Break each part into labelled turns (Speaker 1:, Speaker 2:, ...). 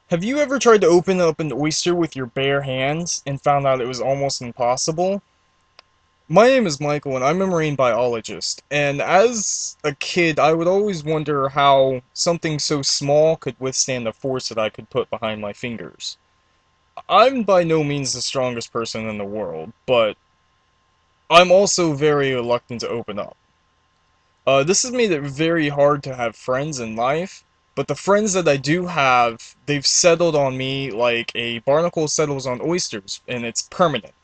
Speaker 1: Have you ever tried to open up an oyster with your bare hands and found out it was almost impossible? My name is Michael and I'm a marine biologist, and as a kid I would always wonder how something so small could withstand the force that I could put behind my fingers. I'm by no means the strongest person in the world, but I'm also very reluctant to open up. This has made it very hard to have friends in life, but the friends that I do have, they've settled on me like a barnacle settles on oysters, and it's permanent.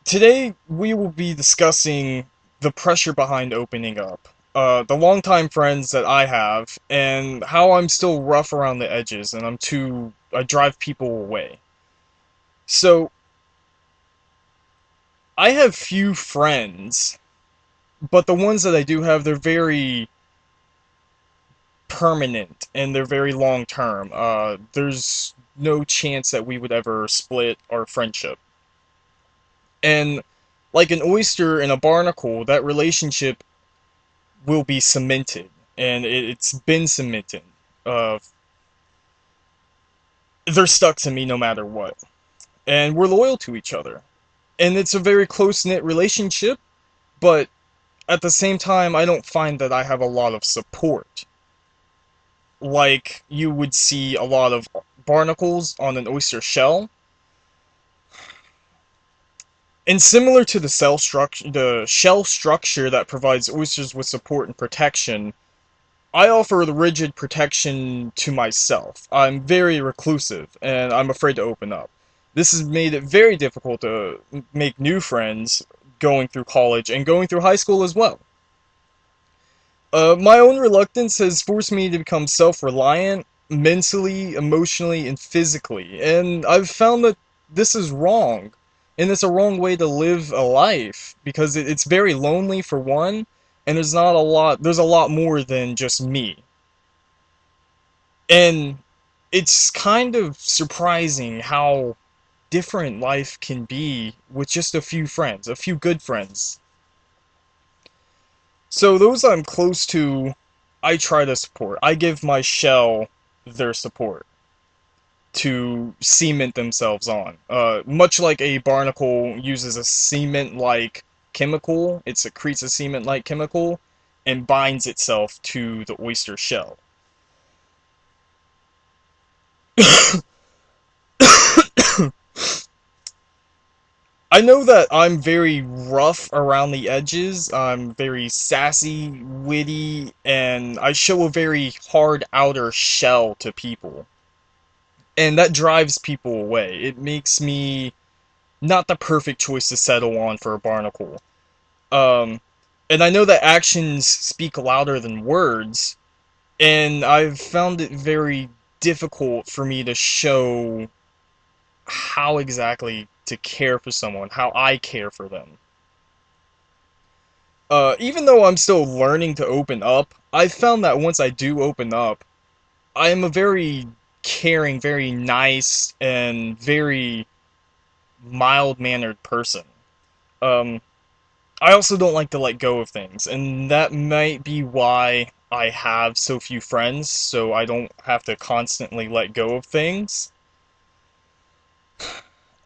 Speaker 1: Today, we will be discussing the pressure behind opening up, the longtime friends that I have, and how I'm still rough around the edges, and I drive people away. So, I have few friends, but the ones that I do have, they're very permanent and they're very long term. There's no chance that we would ever split our friendship. And like an oyster and a barnacle, that relationship will be cemented, and it's been cemented. Uh, they're stuck to me no matter what, and we're loyal to each other. And it's a very close knit relationship, but at the same time, I don't find that I have a lot of support like you would see a lot of barnacles on an oyster shell. And similar to the shell structure that provides oysters with support and protection, I offer the rigid protection to myself. I'm very reclusive, and I'm afraid to open up. This has made it very difficult to make new friends going through college and going through high school as well. My own reluctance has forced me to become self-reliant mentally, emotionally, and physically, and I've found that this is wrong, and it's a wrong way to live a life because it's very lonely for one, and there's a lot more than just me. And it's kind of surprising how different life can be with just a few friends, a few good friends. So those I'm close to, I try to support. I give my shell their support to cement themselves on. Much like a barnacle uses a cement-like chemical, it secretes a cement-like chemical and binds itself to the oyster shell. I know that I'm very rough around the edges. I'm very sassy, witty, and I show a very hard outer shell to people. And that drives people away. It makes me not the perfect choice to settle on for a barnacle. Um, and I know that actions speak louder than words, and I've found it very difficult for me to show how exactly to care for someone, how I care for them. Even though I'm still learning to open up, I've found that once I do open up, I am a very caring, very nice, and very mild-mannered person. Um, I also don't like to let go of things, and that might be why I have so few friends, so I don't have to constantly let go of things.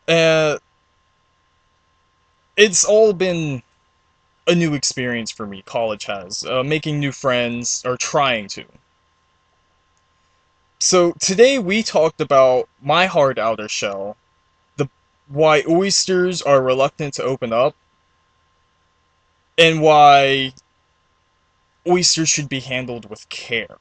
Speaker 1: Uh, it's all been a new experience for me, college has. Making new friends, or trying to. So today we talked about my hard outer shell, the why oysters are reluctant to open up, and why oysters should be handled with care.